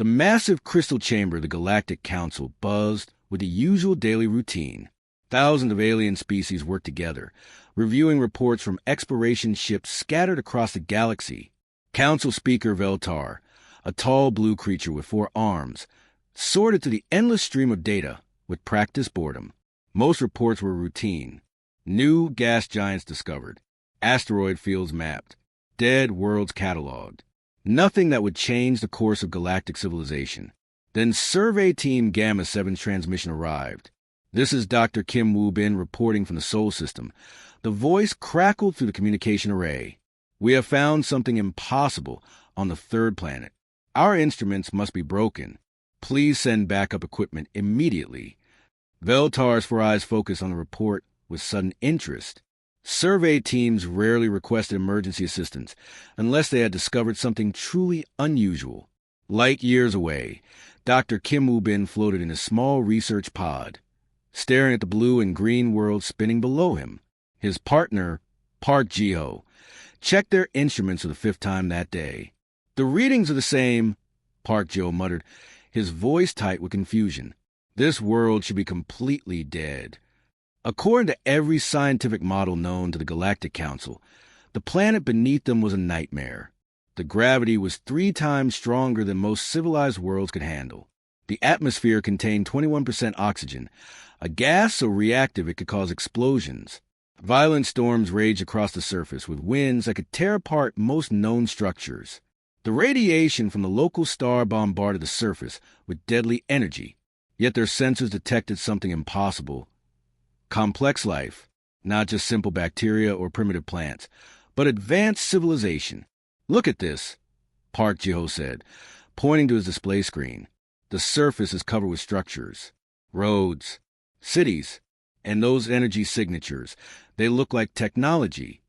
The massive crystal chamber of the Galactic Council buzzed with the usual daily routine. Thousands of alien species worked together, reviewing reports from exploration ships scattered across the galaxy. Council Speaker Veltar, a tall blue creature with 4 arms, sorted through the endless stream of data with practiced boredom. Most reports were routine. New gas giants discovered, asteroid fields mapped, dead worlds cataloged. Nothing that would change the course of galactic civilization. Then Survey Team Gamma 7's transmission arrived. "This is Dr. Kim Woo-bin reporting from the Sol System." The voice crackled through the communication array. "We have found something impossible on the 3rd planet. Our instruments must be broken. Please send backup equipment immediately." Veltar's 4 eyes focused on the report with sudden interest. Survey teams rarely requested emergency assistance unless they had discovered something truly unusual. Light years away, Dr. Kim Woo-bin floated in a small research pod, staring at the blue and green world spinning below him. His partner, Park Ji-ho, checked their instruments for the 5th time that day. "The readings are the same," Park Ji-ho muttered, his voice tight with confusion. "This world should be completely dead." According to every scientific model known to the Galactic Council, the planet beneath them was a nightmare. The gravity was 3 times stronger than most civilized worlds could handle. The atmosphere contained 21% oxygen, a gas so reactive it could cause explosions. Violent storms raged across the surface with winds that could tear apart most known structures. The radiation from the local star bombarded the surface with deadly energy, yet their sensors detected something impossible. Complex life, not just simple bacteria or primitive plants, but advanced civilization. "Look at this," Park Ji-ho said, pointing to his display screen. "The surface is covered with structures, roads, cities, and those energy signatures. They look like technology."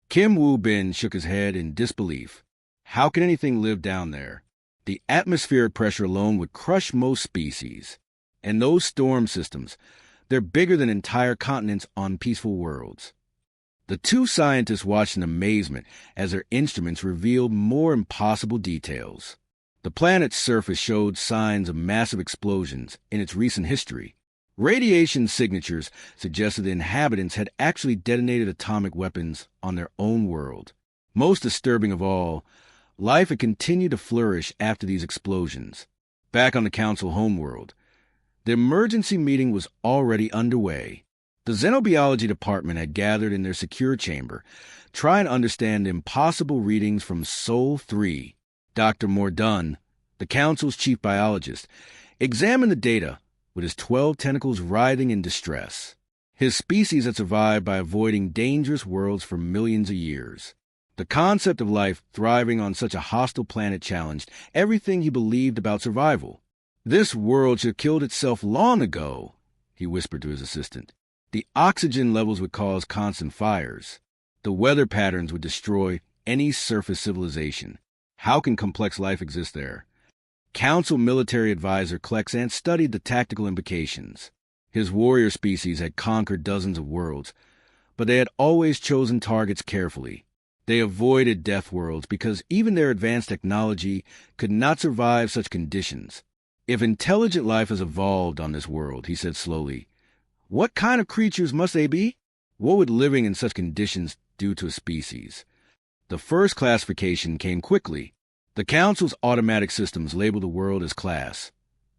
Kim Woo-bin shook his head in disbelief. How can anything live down there? The atmospheric pressure alone would crush most species. And those storm systems, they're bigger than entire continents on peaceful worlds. The 2 scientists watched in amazement as their instruments revealed more impossible details. The planet's surface showed signs of massive explosions in its recent history. Radiation signatures suggested the inhabitants had actually detonated atomic weapons on their own world. Most disturbing of all, life had continued to flourish after these explosions. Back on the Council homeworld, the emergency meeting was already underway. The Xenobiology Department had gathered in their secure chamber, trying to understand impossible readings from Sol 3. Dr. Mordun, the Council's chief biologist, examined the data with his 12 tentacles writhing in distress. His species had survived by avoiding dangerous worlds for millions of years. The concept of life thriving on such a hostile planet challenged everything he believed about survival. "This world should have killed itself long ago," he whispered to his assistant. "The oxygen levels would cause constant fires. The weather patterns would destroy any surface civilization. How can complex life exist there?" Council military advisor Klexant studied the tactical implications. His warrior species had conquered dozens of worlds, but they had always chosen targets carefully. They avoided death worlds because even their advanced technology could not survive such conditions. "If intelligent life has evolved on this world," he said slowly, "what kind of creatures must they be? What would living in such conditions do to a species?" The first classification came quickly. The Council's automatic systems labeled the world as Class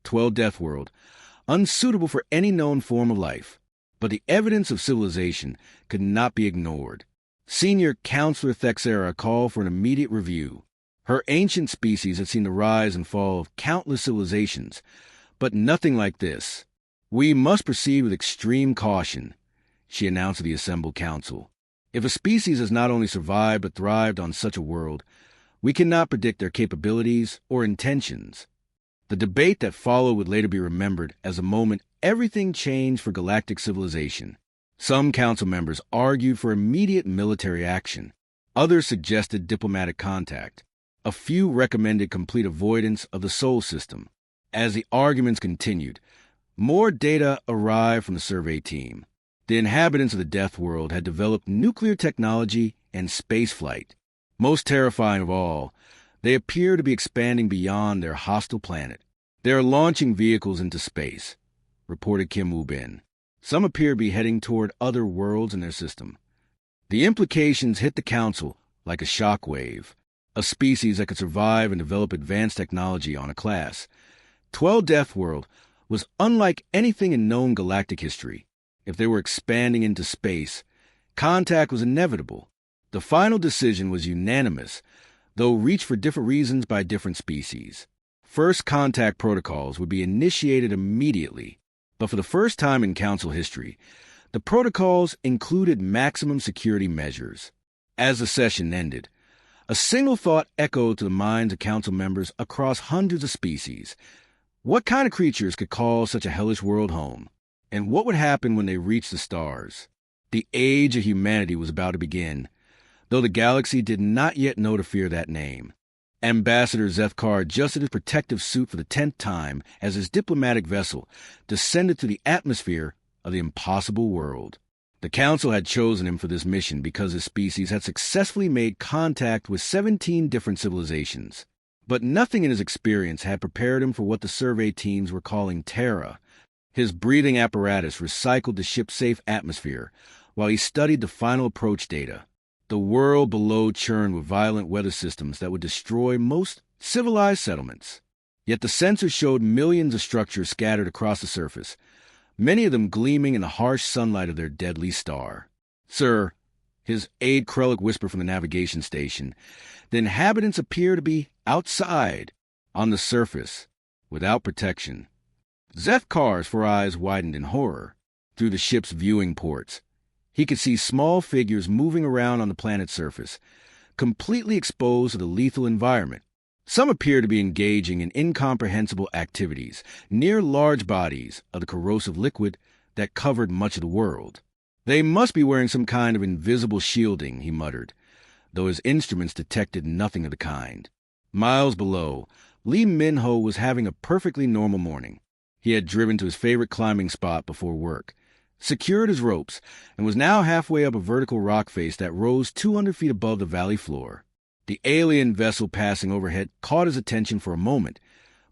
12 Death World, unsuitable for any known form of life. But the evidence of civilization could not be ignored. Senior Counselor Thexera called for an immediate review. Her ancient species had seen the rise and fall of countless civilizations, but nothing like this. "We must proceed with extreme caution," she announced to the assembled council. "If a species has not only survived but thrived on such a world, we cannot predict their capabilities or intentions." The debate that followed would later be remembered as a moment everything changed for galactic civilization. Some council members argued for immediate military action. Others suggested diplomatic contact. A few recommended complete avoidance of the Sol system. As the arguments continued, more data arrived from the survey team. The inhabitants of the Death World had developed nuclear technology and spaceflight. Most terrifying of all, They appear to be expanding beyond their hostile planet. They are launching vehicles into space, reported Kim Woo-bin. Some appear to be heading toward other worlds in their system. The implications hit the Council like a shockwave. A species that could survive and develop advanced technology on a class. 12 Death World was unlike anything in known galactic history. If they were expanding into space, contact was inevitable. The final decision was unanimous, though reached for different reasons by different species. First contact protocols would be initiated immediately, but for the first time in Council history, the protocols included maximum security measures. As the session ended, a single thought echoed to the minds of Council members across hundreds of species. What kind of creatures could call such a hellish world home? And what would happen when they reached the stars? The age of humanity was about to begin, though the galaxy did not yet know to fear that name. Ambassador Zethkar adjusted his protective suit for the 10th time as his diplomatic vessel descended to the atmosphere of the impossible world. The Council had chosen him for this mission because his species had successfully made contact with 17 different civilizations. But nothing in his experience had prepared him for what the survey teams were calling Terra. His breathing apparatus recycled the ship's safe atmosphere while he studied the final approach data. The world below churned with violent weather systems that would destroy most civilized settlements. Yet the sensors showed millions of structures scattered across the surface, many of them gleaming in the harsh sunlight of their deadly star. "Sir," his aide Krellick whispered from the navigation station, "the inhabitants appear to be outside, on the surface, without protection." Zethkar's four eyes widened in horror. Through the ship's viewing ports, he could see small figures moving around on the planet's surface, completely exposed to the lethal environment. Some appeared to be engaging in incomprehensible activities near large bodies of the corrosive liquid that covered much of the world. "They must be wearing some kind of invisible shielding," he muttered, though his instruments detected nothing of the kind. Miles below, Lee Min-ho was having a perfectly normal morning. He had driven to his favorite climbing spot before work, secured his ropes, and was now halfway up a vertical rock face that rose 200 feet above the valley floor. The alien vessel passing overhead caught his attention for a moment,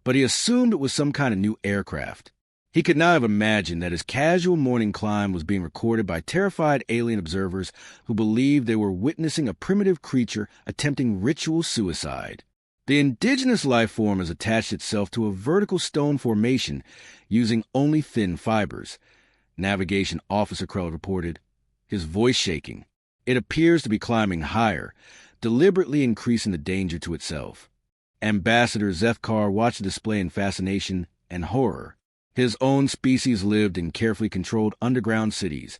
but he assumed it was some kind of new aircraft. He could not have imagined that his casual morning climb was being recorded by terrified alien observers who believed they were witnessing a primitive creature attempting ritual suicide. The indigenous life form has attached itself to a vertical stone formation using only thin fibers, Navigation Officer Krell reported, his voice shaking. It appears to be climbing higher, deliberately increasing the danger to itself. Ambassador Zethkar watched the display in fascination and horror. His own species lived in carefully controlled underground cities,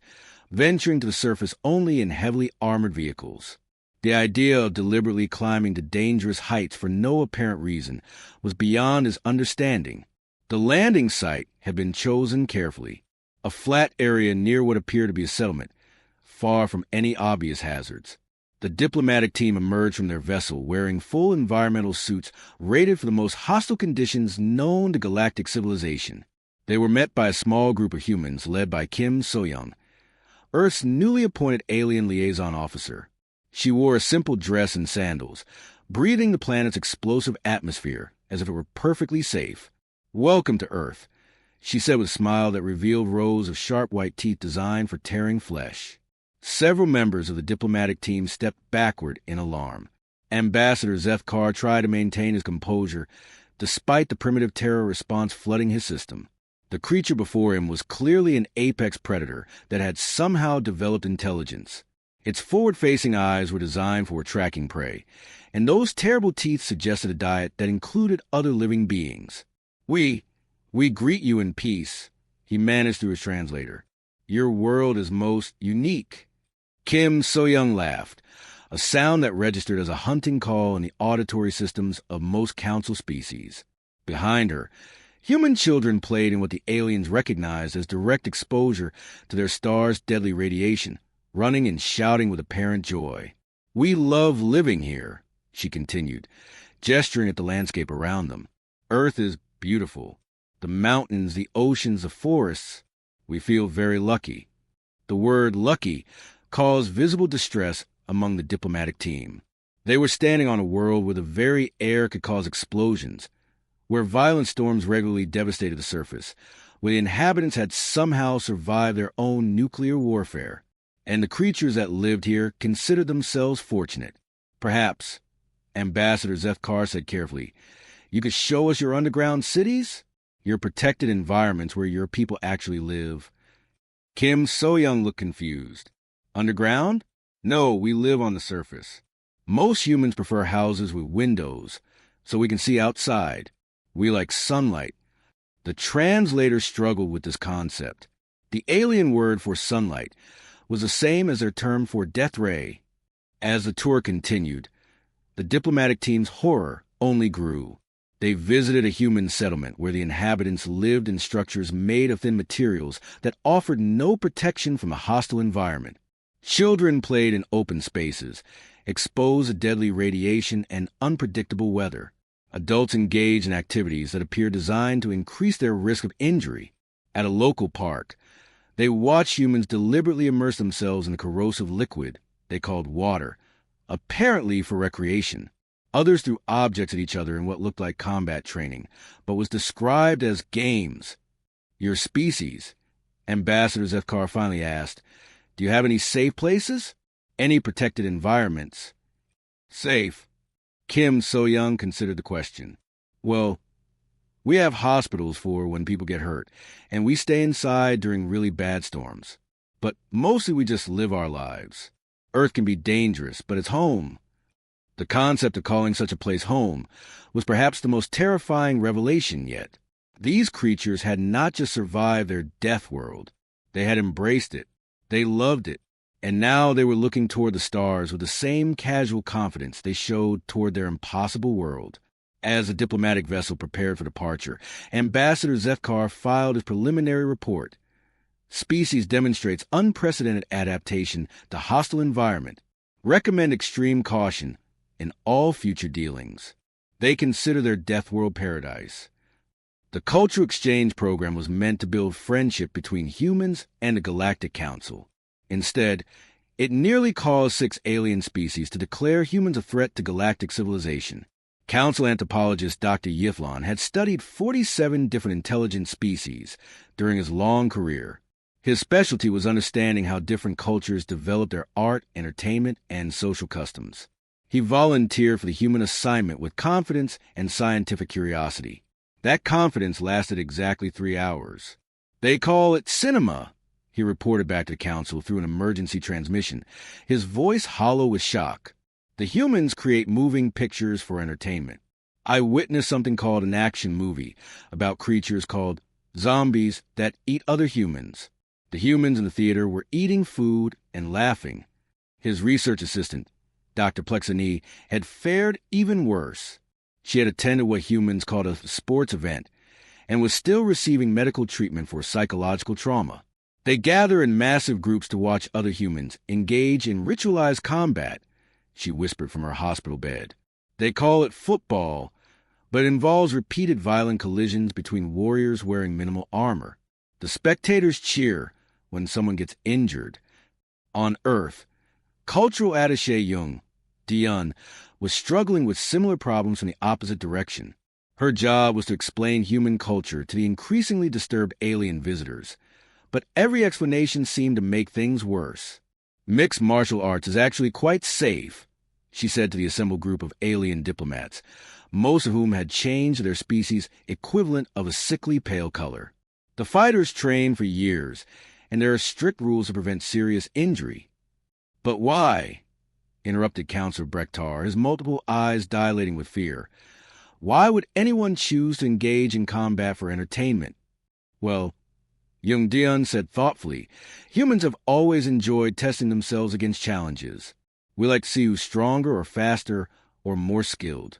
venturing to the surface only in heavily armored vehicles. The idea of deliberately climbing to dangerous heights for no apparent reason was beyond his understanding. The landing site had been chosen carefully, a flat area near what appeared to be a settlement, far from any obvious hazards. The diplomatic team emerged from their vessel wearing full environmental suits rated for the most hostile conditions known to galactic civilization. They were met by a small group of humans led by Kim So-young, Earth's newly appointed alien liaison officer. She wore a simple dress and sandals, breathing the planet's explosive atmosphere as if it were perfectly safe. "Welcome to Earth," she said with a smile that revealed rows of sharp white teeth designed for tearing flesh. Several members of the diplomatic team stepped backward in alarm. Ambassador Zethkar tried to maintain his composure, despite the primitive terror response flooding his system. The creature before him was clearly an apex predator that had somehow developed intelligence. Its forward-facing eyes were designed for tracking prey, and those terrible teeth suggested a diet that included other living beings. We greet you in peace," he managed through his translator. "Your world is most unique." Kim So-young laughed, a sound that registered as a hunting call in the auditory systems of most council species. Behind her, human children played in what the aliens recognized as direct exposure to their star's deadly radiation, running and shouting with apparent joy. "We love living here," she continued, gesturing at the landscape around them. "Earth is beautiful. The mountains, the oceans, the forests. We feel very lucky." The word lucky caused visible distress among the diplomatic team. They were standing on a world where the very air could cause explosions, where violent storms regularly devastated the surface, where the inhabitants had somehow survived their own nuclear warfare, and the creatures that lived here considered themselves fortunate. Perhaps, Ambassador Zethkar said carefully, you could show us your underground cities? Your protected environments where your people actually live. Kim So-young looked confused. Underground? No, we live on the surface. Most humans prefer houses with windows, so we can see outside. We like sunlight. The translator struggled with this concept. The alien word for sunlight was the same as their term for death ray. As the tour continued, the diplomatic team's horror only grew. They visited a human settlement where the inhabitants lived in structures made of thin materials that offered no protection from a hostile environment. Children played in open spaces, exposed to deadly radiation and unpredictable weather. Adults engaged in activities that appeared designed to increase their risk of injury. At a local park, they watched humans deliberately immerse themselves in a corrosive liquid they called water, apparently for recreation. Others threw objects at each other in what looked like combat training, but was described as games. Your species, Ambassador Zethkar finally asked, do you have any safe places? Any protected environments? Safe. Kim So-young considered the question. Well, we have hospitals for when people get hurt, and we stay inside during really bad storms. But mostly we just live our lives. Earth can be dangerous, but it's home. The concept of calling such a place home was perhaps the most terrifying revelation yet. These creatures had not just survived their death world. They had embraced it. They loved it. And now they were looking toward the stars with the same casual confidence they showed toward their impossible world. As the diplomatic vessel prepared for departure, Ambassador Zethkar filed his preliminary report. Species demonstrates unprecedented adaptation to hostile environment. Recommend extreme caution in all future dealings. They consider their death world paradise. The cultural exchange program was meant to build friendship between humans and the Galactic Council. Instead, it nearly caused 6 alien species to declare humans a threat to galactic civilization. Council anthropologist Dr. Yiflon had studied 47 different intelligent species during his long career. His specialty was understanding how different cultures develop their art, entertainment, and social customs. He volunteered for the human assignment with confidence and scientific curiosity. That confidence lasted exactly 3 hours. They call it cinema, he reported back to the council through an emergency transmission, his voice hollow with shock. The humans create moving pictures for entertainment. I witnessed something called an action movie about creatures called zombies that eat other humans. The humans in the theater were eating food and laughing. His research assistant, Dr. Plexani, had fared even worse. She had attended what humans called a sports event and was still receiving medical treatment for psychological trauma. They gather in massive groups to watch other humans engage in ritualized combat, she whispered from her hospital bed. They call it football, but it involves repeated violent collisions between warriors wearing minimal armor. The spectators cheer when someone gets injured. On Earth, cultural attaché Jung, Dion, was struggling with similar problems from the opposite direction. Her job was to explain human culture to the increasingly disturbed alien visitors. But every explanation seemed to make things worse. Mixed martial arts is actually quite safe, she said to the assembled group of alien diplomats, most of whom had changed their species' equivalent of a sickly pale color. The fighters train for years, and there are strict rules to prevent serious injury. But why? Interrupted Counselor Brektar, his multiple eyes dilating with fear. Why would anyone choose to engage in combat for entertainment? Well, Jung Dion said thoughtfully, humans have always enjoyed testing themselves against challenges. We like to see who's stronger or faster or more skilled.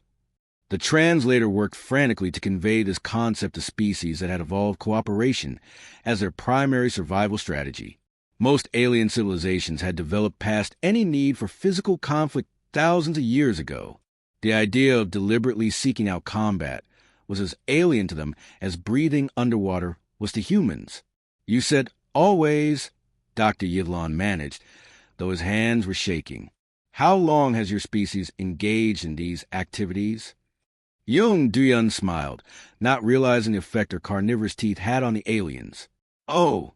The translator worked frantically to convey this concept to species that had evolved cooperation as their primary survival strategy. Most alien civilizations had developed past any need for physical conflict thousands of years ago. The idea of deliberately seeking out combat was as alien to them as breathing underwater was to humans. You said always, Dr. Yivlon managed, though his hands were shaking. How long has your species engaged in these activities? Jung Duyun smiled, not realizing the effect her carnivorous teeth had on the aliens. Oh,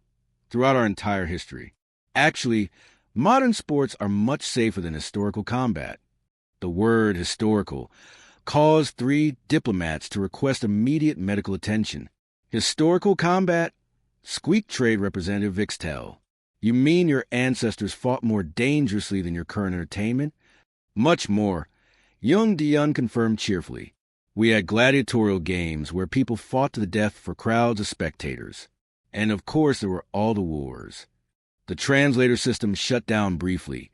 throughout our entire history. Actually, modern sports are much safer than historical combat. The word historical caused 3 diplomats to request immediate medical attention. Historical combat? Squeak Trade Representative Vixtel. You mean your ancestors fought more dangerously than your current entertainment? Much more. Jung Diyun confirmed cheerfully. We had gladiatorial games where people fought to the death for crowds of spectators. And of course there were all the wars. The translator system shut down briefly,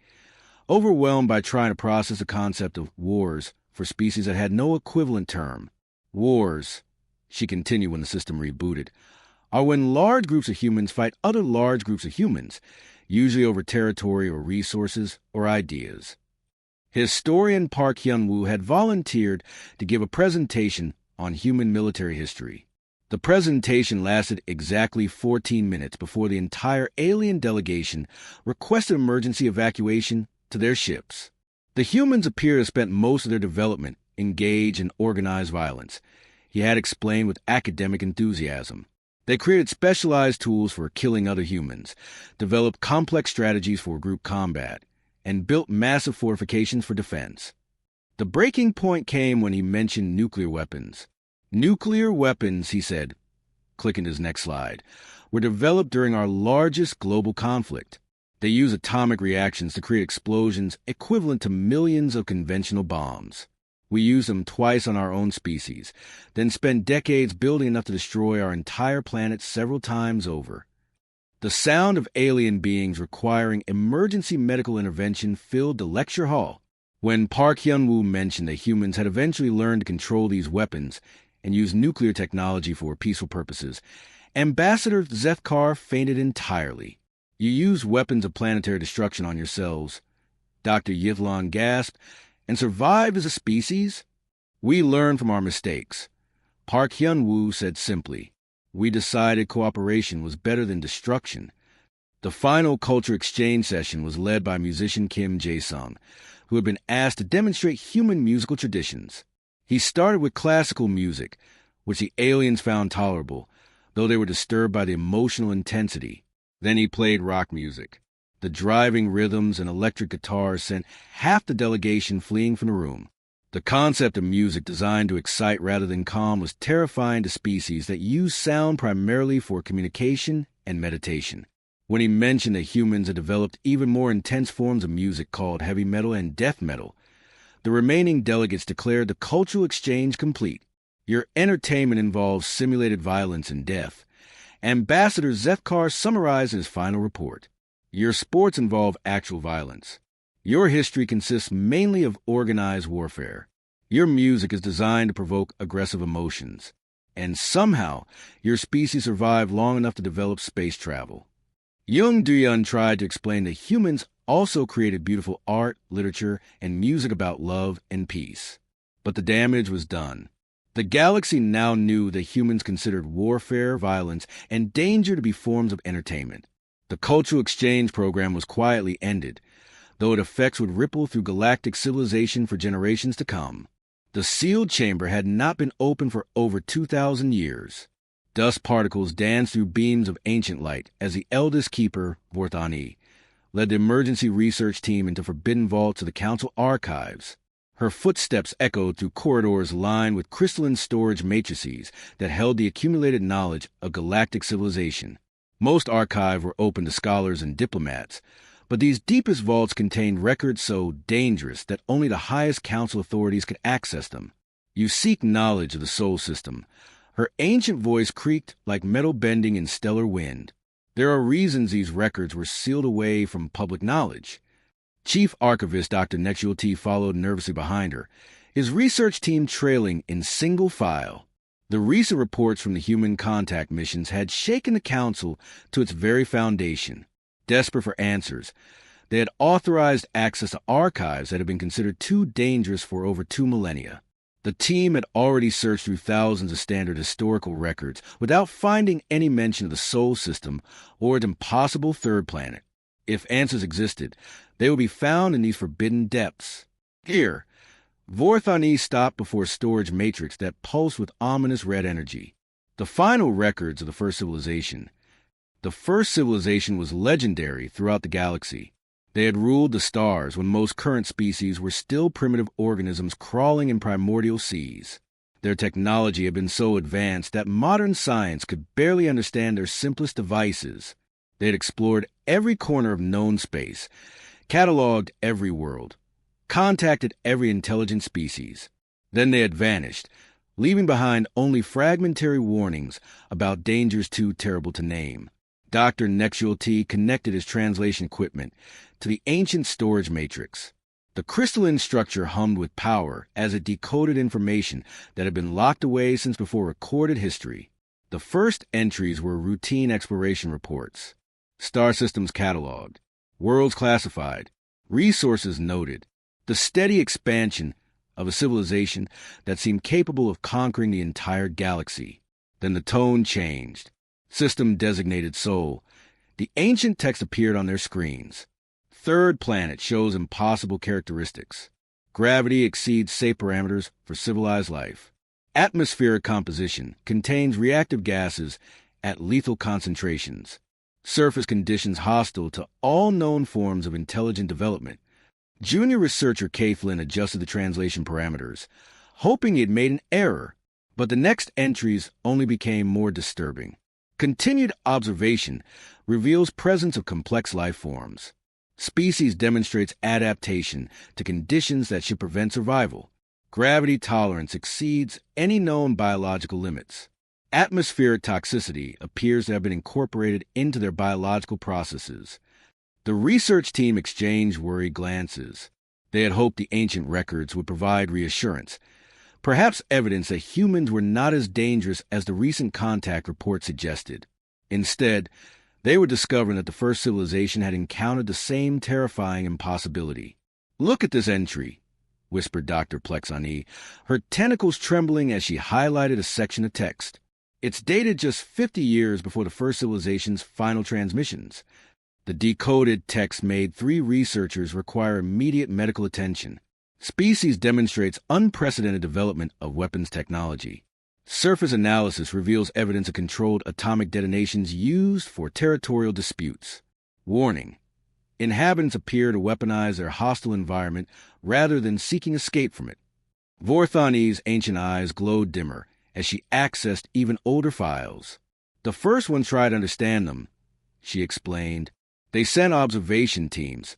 overwhelmed by trying to process the concept of wars for species that had no equivalent term. Wars, she continued when the system rebooted, are when large groups of humans fight other large groups of humans, usually over territory or resources or ideas. Historian Park Hyun-woo had volunteered to give a presentation on human military history. The presentation lasted exactly 14 minutes before the entire alien delegation requested emergency evacuation to their ships. The humans appear to have spent most of their development engaged in organized violence, he had explained with academic enthusiasm. They created specialized tools for killing other humans, developed complex strategies for group combat, and built massive fortifications for defense. The breaking point came when he mentioned nuclear weapons. Nuclear weapons, he said, clicking to his next slide, were developed during our largest global conflict. They use atomic reactions to create explosions equivalent to millions of conventional bombs. We use them twice on our own species, then spend decades building enough to destroy our entire planet several times over. The sound of alien beings requiring emergency medical intervention filled the lecture hall. When Park Hyun-woo mentioned that humans had eventually learned to control these weapons and use nuclear technology for peaceful purposes, Ambassador Zethkar fainted entirely. You use weapons of planetary destruction on yourselves, Dr. Yithlon gasped, and survive as a species? We learn from our mistakes. Park Hyun-woo said simply, we decided cooperation was better than destruction. The final culture exchange session was led by musician Kim Jae-sung, who had been asked to demonstrate human musical traditions. He started with classical music, which the aliens found tolerable, though they were disturbed by the emotional intensity. Then he played rock music. The driving rhythms and electric guitars sent half the delegation fleeing from the room. The concept of music designed to excite rather than calm was terrifying to species that use sound primarily for communication and meditation. When he mentioned that humans had developed even more intense forms of music called heavy metal and death metal, the remaining delegates declared the cultural exchange complete. Your entertainment involves simulated violence and death. Ambassador Zethkar summarized his final report. Your sports involve actual violence. Your history consists mainly of organized warfare. Your music is designed to provoke aggressive emotions. And somehow, your species survived long enough to develop space travel. Jung Duyun tried to explain that humans also created beautiful art, literature, and music about love and peace. But the damage was done. The galaxy now knew that humans considered warfare, violence, and danger to be forms of entertainment. The cultural exchange program was quietly ended, though its effects would ripple through galactic civilization for generations to come. The sealed chamber had not been open for over 2,000 years. Dust particles danced through beams of ancient light as the eldest keeper, Vorthani, led the emergency research team into forbidden vaults of the Council archives. Her footsteps echoed through corridors lined with crystalline storage matrices that held the accumulated knowledge of galactic civilization. Most archives were open to scholars and diplomats, but these deepest vaults contained records so dangerous that only the highest council authorities could access them. You seek knowledge of the Sol system. Her ancient voice creaked like metal bending in stellar wind. There are reasons these records were sealed away from public knowledge. Chief Archivist Dr. Nexual T followed nervously behind her, his research team trailing in single file. The recent reports from the human contact missions had shaken the Council to its very foundation. Desperate for answers, they had authorized access to archives that had been considered too dangerous for over 2 millennia. The team had already searched through thousands of standard historical records without finding any mention of the Sol system or its impossible third planet. If answers existed, they would be found in these forbidden depths. Here, Vorthani stopped before a storage matrix that pulsed with ominous red energy. The final records of the first civilization. The first civilization was legendary throughout the galaxy. They had ruled the stars when most current species were still primitive organisms crawling in primordial seas. Their technology had been so advanced that modern science could barely understand their simplest devices. They had explored every corner of known space, cataloged every world, contacted every intelligent species. Then they had vanished, leaving behind only fragmentary warnings about dangers too terrible to name. Dr. Nexual connected his translation equipment to the ancient storage matrix. The crystalline structure hummed with power as it decoded information that had been locked away since before recorded history. The first entries were routine exploration reports. Star systems cataloged, worlds classified, resources noted, the steady expansion of a civilization that seemed capable of conquering the entire galaxy. Then the tone changed. System designated Sol. The ancient text appeared on their screens. Third planet shows impossible characteristics. Gravity exceeds safe parameters for civilized life. Atmospheric composition contains reactive gases at lethal concentrations. Surface conditions hostile to all known forms of intelligent development. Junior researcher K. Flynn adjusted the translation parameters, hoping he had made an error, but the next entries only became more disturbing. Continued observation reveals presence of complex life forms. Species demonstrates adaptation to conditions that should prevent survival. Gravity tolerance exceeds any known biological limits. Atmospheric toxicity appears to have been incorporated into their biological processes. The research team exchanged worried glances. They had hoped the ancient records would provide reassurance, perhaps evidence that humans were not as dangerous as the recent contact report suggested. Instead, they were discovering that the first civilization had encountered the same terrifying impossibility. "Look at this entry," whispered Dr. Plexani, her tentacles trembling as she highlighted a section of text. It's dated just 50 years before the first civilization's final transmissions. The decoded text made 3 researchers require immediate medical attention. Species demonstrates unprecedented development of weapons technology. Surface analysis reveals evidence of controlled atomic detonations used for territorial disputes. Warning: inhabitants appear to weaponize their hostile environment rather than seeking escape from it. Vorthani's ancient eyes glowed dimmer as she accessed even older files. The first one tried to understand them, she explained. They sent observation teams,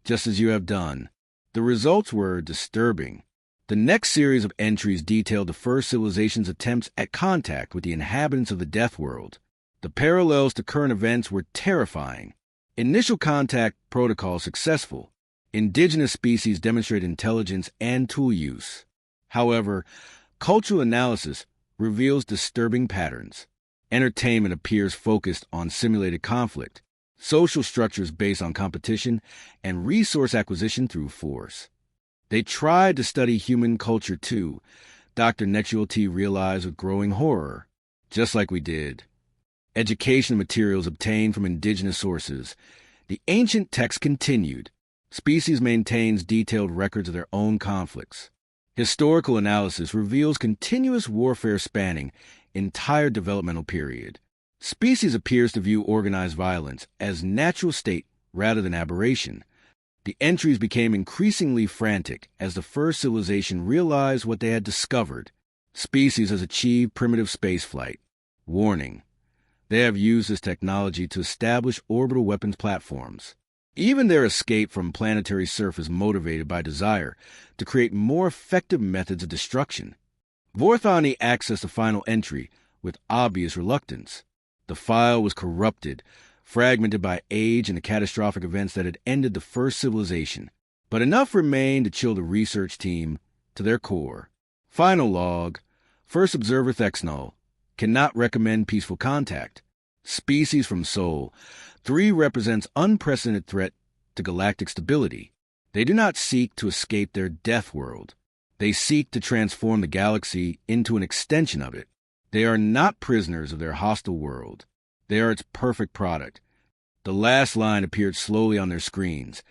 just as you have done. The results were disturbing. The next series of entries detailed the first civilization's attempts at contact with the inhabitants of the Death World. The parallels to current events were terrifying. Initial contact protocol successful. Indigenous species demonstrate intelligence and tool use. However, cultural analysis reveals disturbing patterns. Entertainment appears focused on simulated conflict, social structures based on competition, and resource acquisition through force. They tried to study human culture too, Dr. Nexual realized with growing horror. Just like we did. Education materials obtained from indigenous sources. The ancient text continued. Species maintains detailed records of their own conflicts. Historical analysis reveals continuous warfare spanning entire developmental period. Species appears to view organized violence as natural state rather than aberration. The entries became increasingly frantic as the first civilization realized what they had discovered. Species has achieved primitive spaceflight. Warning: they have used this technology to establish orbital weapons platforms. Even their escape from planetary surface motivated by desire to create more effective methods of destruction. Vorthani accessed the final entry with obvious reluctance. The file was corrupted, fragmented by age and the catastrophic events that had ended the first civilization, but enough remained to chill the research team to their core. Final log: First Observer Thexnol cannot recommend peaceful contact. Species from Sol. 3 represents unprecedented threat to galactic stability. They do not seek to escape their death world. They seek to transform the galaxy into an extension of it. They are not prisoners of their hostile world. They are its perfect product. The last line appeared slowly on their screens,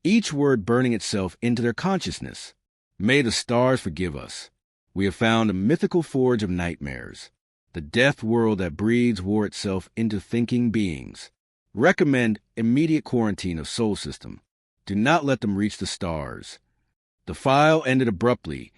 each word burning itself into their consciousness. May the stars forgive us. We have found a mythical forge of nightmares, the death world that breeds war itself into thinking beings. Recommend immediate quarantine of Sol System. Do not let them reach the stars. The file ended abruptly,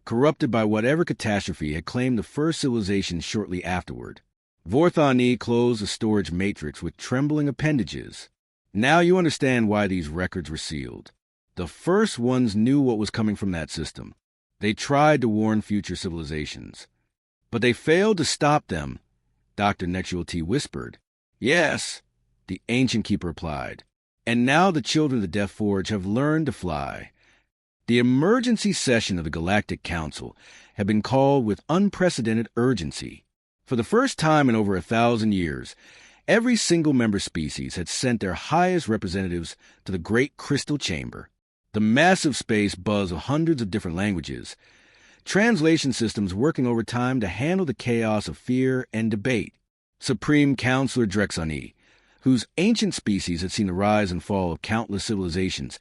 corrupted by whatever catastrophe had claimed the first civilization shortly afterward. Vorthani closed the storage matrix with trembling appendages. Now you understand why these records were sealed. The first ones knew what was coming from that system. They tried to warn future civilizations. But they failed to stop them, Dr. Nexual whispered. Yes, the ancient keeper replied. And now the children of the Death Forge have learned to fly. The emergency session of the Galactic Council had been called with unprecedented urgency. For the first time in over 1,000 years, every single member species had sent their highest representatives to the Great Crystal Chamber, the massive space buzz of hundreds of different languages, translation systems working overtime to handle the chaos of fear and debate. Supreme Counselor Drexani, whose ancient species had seen the rise and fall of countless civilizations,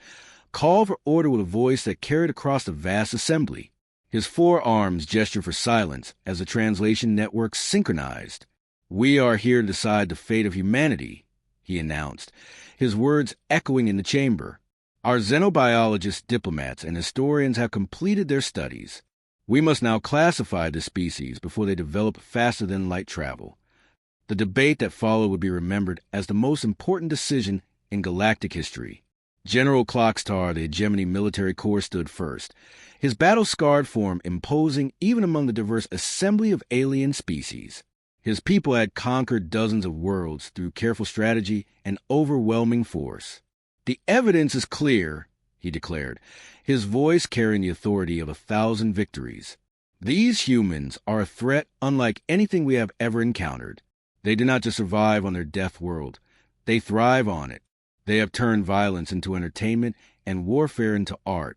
called for order with a voice that carried across the vast assembly. His forearms gestured for silence as the translation network synchronized. We are here to decide the fate of humanity, he announced, his words echoing in the chamber. Our xenobiologists, diplomats, and historians have completed their studies. We must now classify this species before they develop faster-than-light travel. The debate that followed would be remembered as the most important decision in galactic history. General Clockstar, the hegemony military corps, stood first, his battle-scarred form imposing even among the diverse assembly of alien species. His people had conquered dozens of worlds through careful strategy and overwhelming force. The evidence is clear, he declared, his voice carrying the authority of 1,000 victories. These humans are a threat unlike anything we have ever encountered. They do not just survive on their death world. They thrive on it. They have turned violence into entertainment and warfare into art.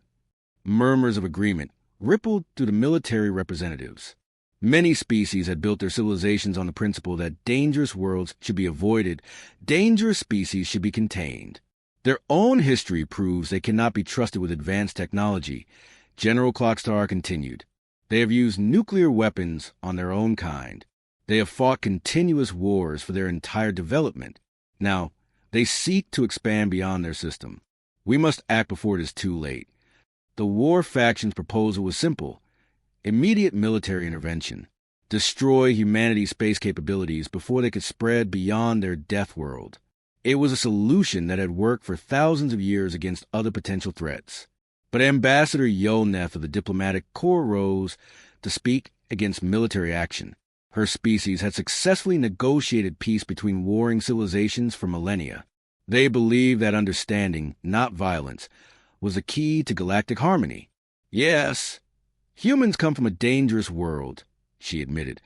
Murmurs of agreement rippled through the military representatives. Many species had built their civilizations on the principle that dangerous worlds should be avoided, dangerous species should be contained. Their own history proves they cannot be trusted with advanced technology. General Clockstar continued. They have used nuclear weapons on their own kind. They have fought continuous wars for their entire development. Now, they seek to expand beyond their system. We must act before it is too late. The war faction's proposal was simple. Immediate military intervention. Destroy humanity's space capabilities before they could spread beyond their death world. It was a solution that had worked for thousands of years against other potential threats. But Ambassador Yolneth of the Diplomatic Corps rose to speak against military action. Her species had successfully negotiated peace between warring civilizations for millennia. They believed that understanding, not violence, was the key to galactic harmony. Yes, humans come from a dangerous world, she admitted,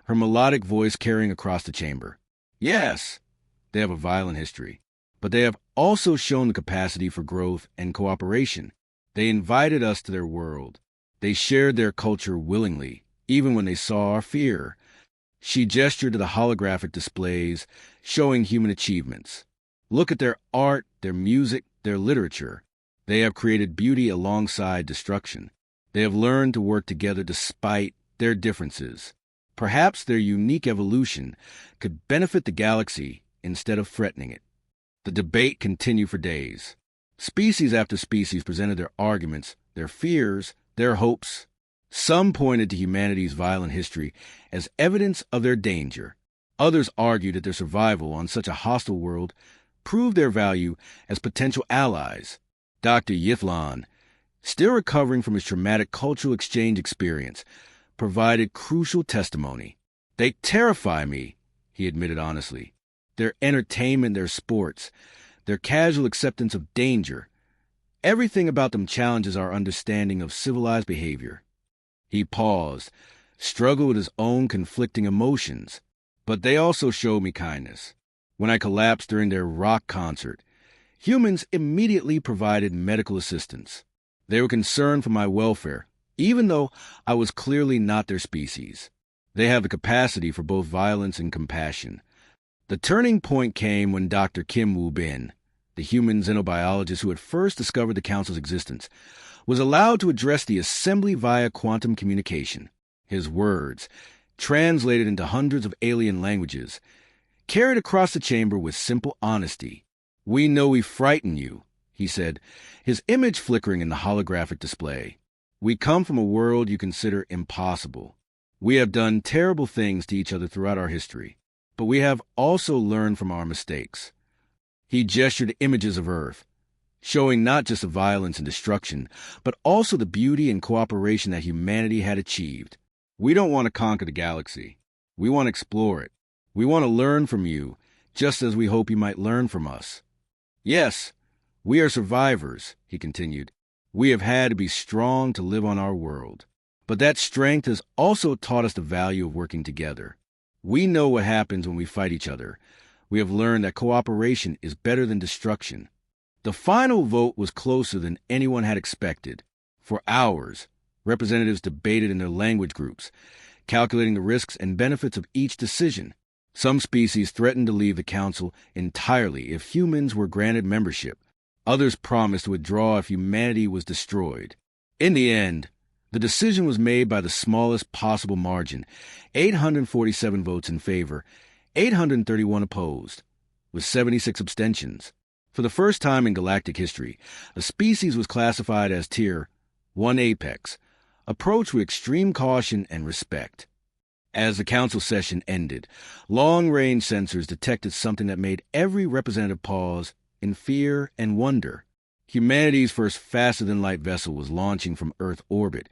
her melodic voice carrying across the chamber. Yes, they have a violent history, but they have also shown the capacity for growth and cooperation. They invited us to their world. They shared their culture willingly, even when they saw our fear. She gestured to the holographic displays showing human achievements. Look at their art, their music, their literature. They have created beauty alongside destruction. They have learned to work together despite their differences. Perhaps their unique evolution could benefit the galaxy instead of threatening it. The debate continued for days. Species after species presented their arguments, their fears, their hopes. Some pointed to humanity's violent history as evidence of their danger. Others argued that their survival on such a hostile world proved their value as potential allies. Dr. Yithlan, still recovering from his traumatic cultural exchange experience, provided crucial testimony. They terrify me, he admitted honestly. Their entertainment, their sports, their casual acceptance of danger. Everything about them challenges our understanding of civilized behavior. He paused, struggled with his own conflicting emotions. But they also showed me kindness. When I collapsed during their rock concert, humans immediately provided medical assistance. They were concerned for my welfare, even though I was clearly not their species. They have the capacity for both violence and compassion. The turning point came when Dr. Kim Woo-bin, the human xenobiologist who had first discovered the Council's existence, was allowed to address the assembly via quantum communication. His words, translated into hundreds of alien languages, carried across the chamber with simple honesty. "We know we frighten you," he said, his image flickering in the holographic display. "We come from a world you consider impossible. We have done terrible things to each other throughout our history, but we have also learned from our mistakes." He gestured to images of Earth, showing not just the violence and destruction, but also the beauty and cooperation that humanity had achieved. "We don't want to conquer the galaxy. We want to explore it. We want to learn from you, just as we hope you might learn from us. Yes, we are survivors," he continued. "We have had to be strong to live on our world. But that strength has also taught us the value of working together. We know what happens when we fight each other. We have learned that cooperation is better than destruction." The final vote was closer than anyone had expected. For hours, representatives debated in their language groups, calculating the risks and benefits of each decision. Some species threatened to leave the Council entirely if humans were granted membership. Others promised to withdraw if humanity was destroyed. In the end, the decision was made by the smallest possible margin, 847 votes in favor, 831 opposed, with 76 abstentions. For the first time in galactic history, a species was classified as Tier 1 Apex, approached with extreme caution and respect. As the council session ended, long-range sensors detected something that made every representative pause in fear and wonder. Humanity's first faster-than-light vessel was launching from Earth orbit,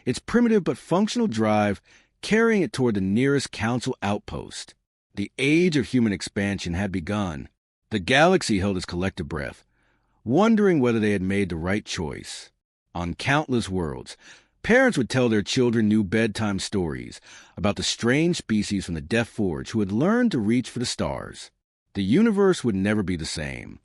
its primitive but functional drive carrying it toward the nearest council outpost. The age of human expansion had begun. The galaxy held its collective breath, wondering whether they had made the right choice. On countless worlds, parents would tell their children new bedtime stories about the strange species from the Death Forge who had learned to reach for the stars. The universe would never be the same.